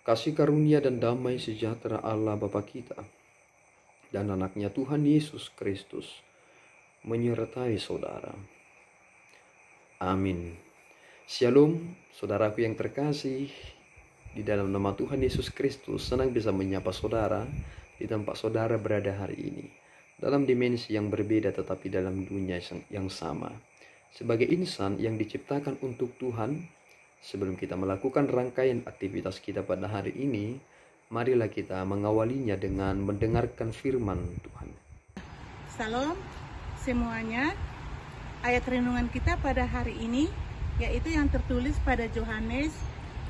Kasih karunia dan damai sejahtera Allah Bapa kita dan anaknya Tuhan Yesus Kristus menyertai saudara. Amin. Shalom, saudaraku yang terkasih. Di dalam nama Tuhan Yesus Kristus, senang bisa menyapa saudara di tempat saudara berada hari ini. Dalam dimensi yang berbeda tetapi dalam dunia yang sama. Sebagai insan yang diciptakan untuk Tuhan, sebelum kita melakukan rangkaian aktivitas kita pada hari ini, marilah kita mengawalinya dengan mendengarkan firman Tuhan. Salam semuanya. Ayat renungan kita pada hari ini yaitu yang tertulis pada Yohanes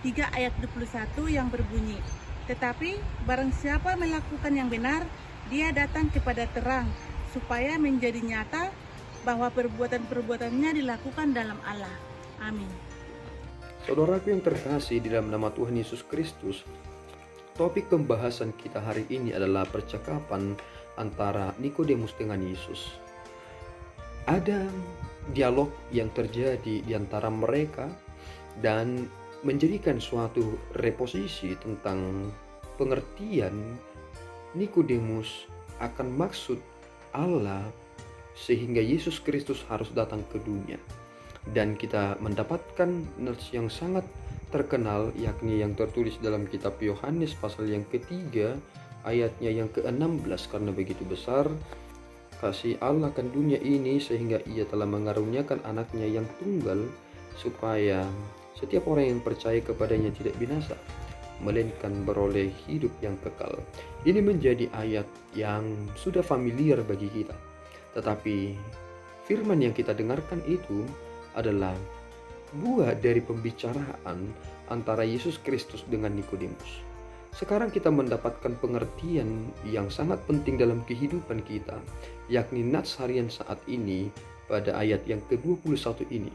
3 ayat 21 yang berbunyi, "Tetapi barang siapa melakukan yang benar, dia datang kepada terang, supaya menjadi nyata bahwa perbuatan-perbuatannya dilakukan dalam Allah." Amin. Saudaraku yang terkasih di dalam nama Tuhan Yesus Kristus, topik pembahasan kita hari ini adalah percakapan antara Nikodemus dengan Yesus. Ada dialog yang terjadi di antara mereka dan menjadikan suatu reposisi tentang pengertian Nikodemus akan maksud Allah sehingga Yesus Kristus harus datang ke dunia. Dan kita mendapatkan nas yang sangat terkenal, yakni yang tertulis dalam kitab Yohanes pasal yang ketiga ayatnya yang ke-16, "Karena begitu besar kasih Allah akan dunia ini sehingga ia telah mengaruniakan anaknya yang tunggal, supaya setiap orang yang percaya kepadanya tidak binasa, melainkan beroleh hidup yang kekal." Ini menjadi ayat yang sudah familiar bagi kita, tetapi firman yang kita dengarkan itu adalah buah dari pembicaraan antara Yesus Kristus dengan Nikodemus. Sekarang kita mendapatkan pengertian yang sangat penting dalam kehidupan kita, yakni nats harian saat ini pada ayat yang ke-21 ini.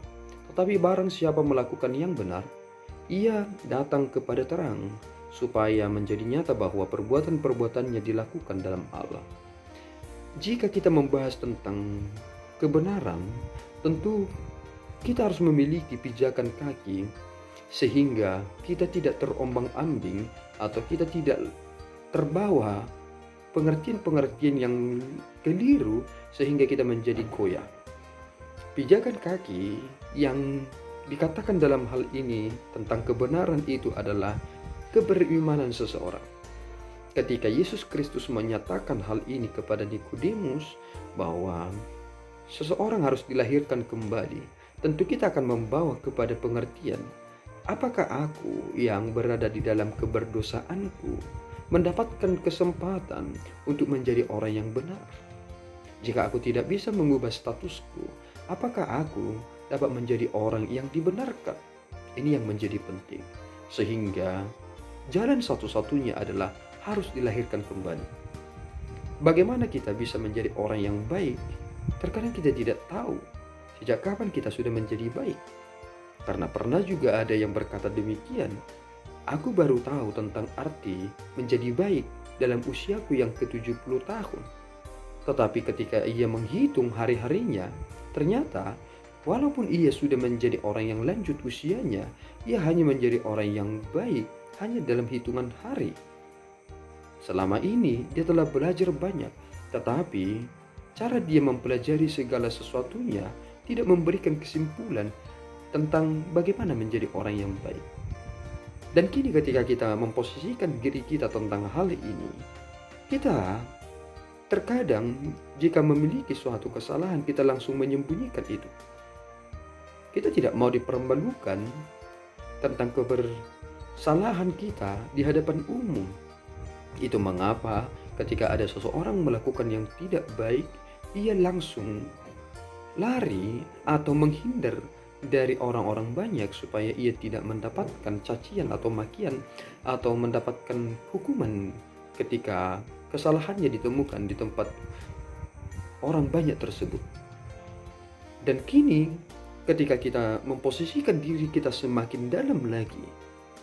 "Tetapi barang siapa melakukan yang benar, ia datang kepada terang, supaya menjadi nyata bahwa perbuatan-perbuatannya dilakukan dalam Allah." Jika kita membahas tentang kebenaran, tentu kita harus memiliki pijakan kaki sehingga kita tidak terombang-ambing atau kita tidak terbawa pengertian-pengertian yang keliru sehingga kita menjadi goyah. Pijakan kaki yang dikatakan dalam hal ini tentang kebenaran itu adalah keberimanan seseorang. Ketika Yesus Kristus menyatakan hal ini kepada Nikodemus bahwa seseorang harus dilahirkan kembali, tentu kita akan membawa kepada pengertian, apakah aku yang berada di dalam keberdosaanku mendapatkan kesempatan untuk menjadi orang yang benar? Jika aku tidak bisa mengubah statusku, apakah aku dapat menjadi orang yang dibenarkan? Ini yang menjadi penting. Sehingga jalan satu-satunya adalah harus dilahirkan kembali. Bagaimana kita bisa menjadi orang yang baik? Terkadang kita tidak tahu sejak kapan kita sudah menjadi baik. Karena pernah juga ada yang berkata demikian, "Aku baru tahu tentang arti menjadi baik dalam usiaku yang ke-70 tahun." Tetapi ketika ia menghitung hari-harinya, ternyata walaupun ia sudah menjadi orang yang lanjut usianya, ia hanya menjadi orang yang baik hanya dalam hitungan hari. Selama ini dia telah belajar banyak, tetapi cara dia mempelajari segala sesuatunya tidak memberikan kesimpulan tentang bagaimana menjadi orang yang baik. Dan kini ketika kita memposisikan diri kita tentang hal ini, kita terkadang jika memiliki suatu kesalahan, kita langsung menyembunyikan itu. Kita tidak mau dipermalukan tentang kebersalahan kita di hadapan umum. Itu mengapa ketika ada seseorang melakukan yang tidak baik, ia langsung lari atau menghindar dari orang-orang banyak supaya ia tidak mendapatkan cacian atau makian atau mendapatkan hukuman ketika kesalahannya ditemukan di tempat orang banyak tersebut. Dan kini ketika kita memposisikan diri kita semakin dalam lagi,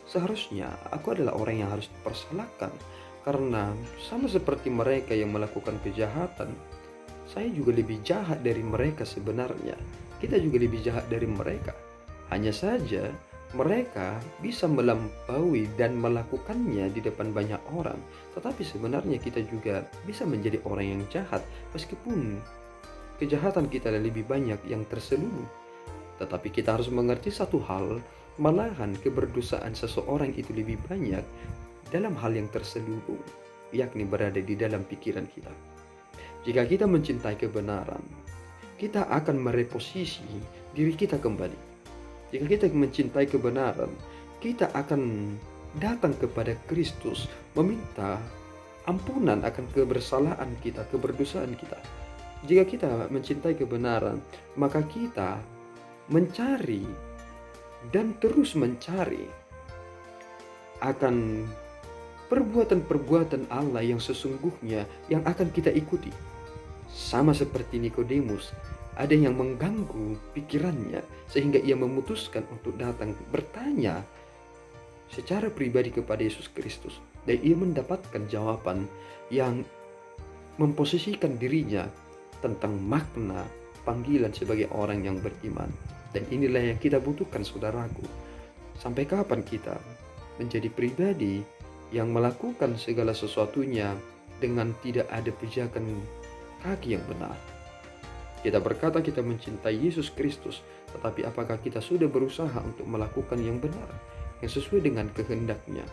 seharusnya aku adalah orang yang harus dipersalahkan, karena sama seperti mereka yang melakukan kejahatan, saya juga lebih jahat dari mereka sebenarnya. Kita juga lebih jahat dari mereka. Hanya saja mereka bisa melampaui dan melakukannya di depan banyak orang, tetapi sebenarnya kita juga bisa menjadi orang yang jahat meskipun kejahatan kita lebih banyak yang terselubung. Tetapi kita harus mengerti satu hal, malahan keberdosaan seseorang itu lebih banyak dalam hal yang terselubung, yakni berada di dalam pikiran kita. Jika kita mencintai kebenaran, kita akan mereposisi diri kita kembali. Jika kita mencintai kebenaran, kita akan datang kepada Kristus, meminta ampunan akan kebersalahan kita, keberdosaan kita. Jika kita mencintai kebenaran, maka kita mencari dan terus mencari akan perbuatan-perbuatan Allah yang sesungguhnya yang akan kita ikuti. Sama seperti Nikodemus, ada yang mengganggu pikirannya sehingga ia memutuskan untuk datang bertanya secara pribadi kepada Yesus Kristus, dan ia mendapatkan jawaban yang memposisikan dirinya tentang makna panggilan sebagai orang yang beriman. Dan inilah yang kita butuhkan, saudaraku. Sampai kapan kita menjadi pribadi yang melakukan segala sesuatunya dengan tidak ada pijakan kaki yang benar? Kita berkata kita mencintai Yesus Kristus, tetapi apakah kita sudah berusaha untuk melakukan yang benar, yang sesuai dengan kehendaknya?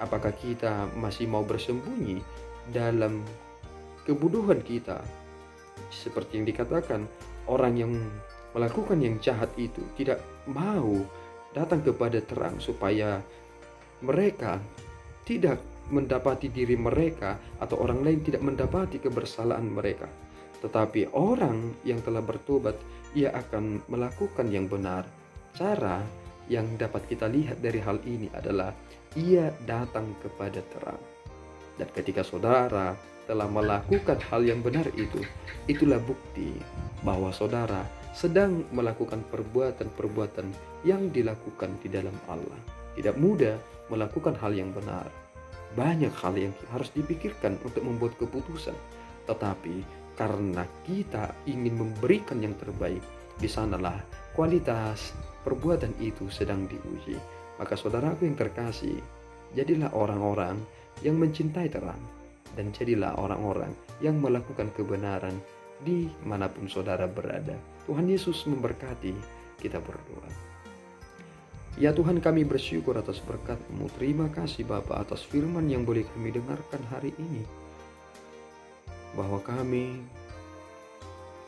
Apakah kita masih mau bersembunyi dalam kebodohan kita? Seperti yang dikatakan, orang yang melakukan yang jahat itu tidak mau datang kepada terang supaya mereka tidak mendapati diri mereka atau orang lain tidak mendapati kebersalahan mereka. Tetapi orang yang telah bertobat, ia akan melakukan yang benar. Cara yang dapat kita lihat dari hal ini adalah ia datang kepada terang. Dan ketika saudara telah melakukan hal yang benar itu, itulah bukti bahwa saudara sedang melakukan perbuatan-perbuatan yang dilakukan di dalam Allah. Tidak mudah melakukan hal yang benar. Banyak hal yang harus dipikirkan untuk membuat keputusan. Tetapi karena kita ingin memberikan yang terbaik, di sanalah kualitas perbuatan itu sedang diuji. Maka saudaraku yang terkasih, jadilah orang-orang yang mencintai terang, dan jadilah orang-orang yang melakukan kebenaran dimanapun saudara berada. Tuhan Yesus memberkati. Kita berdoa. Ya Tuhan, kami bersyukur atas berkat-Mu. Terima kasih Bapa atas firman yang boleh kami dengarkan hari ini, bahwa kami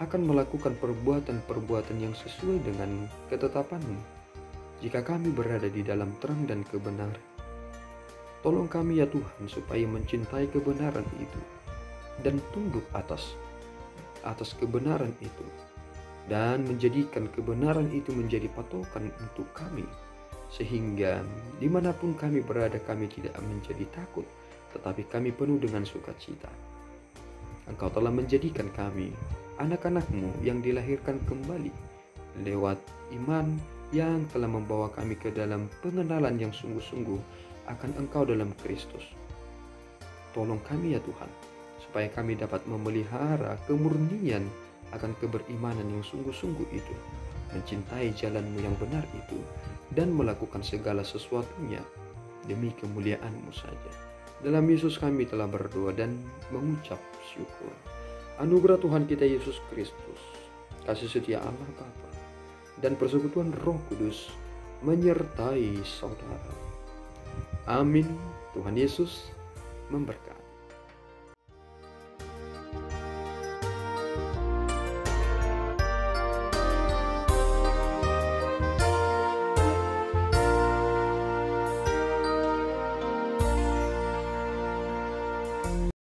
akan melakukan perbuatan-perbuatan yang sesuai dengan ketetapan-Mu jika kami berada di dalam terang dan kebenaran. Tolong kami ya Tuhan, supaya mencintai kebenaran itu dan tunduk atas kebenaran itu, dan menjadikan kebenaran itu menjadi patokan untuk kami, sehingga dimanapun kami berada kami tidak menjadi takut, tetapi kami penuh dengan sukacita. Engkau telah menjadikan kami anak-anak-Mu yang dilahirkan kembali lewat iman yang telah membawa kami ke dalam pengenalan yang sungguh-sungguh akan Engkau dalam Kristus. Tolong kami ya Tuhan, supaya kami dapat memelihara kemurnian akan keberimanan yang sungguh-sungguh itu, mencintai jalan-Mu yang benar itu, dan melakukan segala sesuatunya demi kemuliaan-Mu saja. Dalam Yesus kami telah berdoa dan mengucap syukur. Anugerah Tuhan kita Yesus Kristus, kasih setia Allah Bapa, dan persekutuan Roh Kudus menyertai saudara. Amin. Tuhan Yesus memberkati.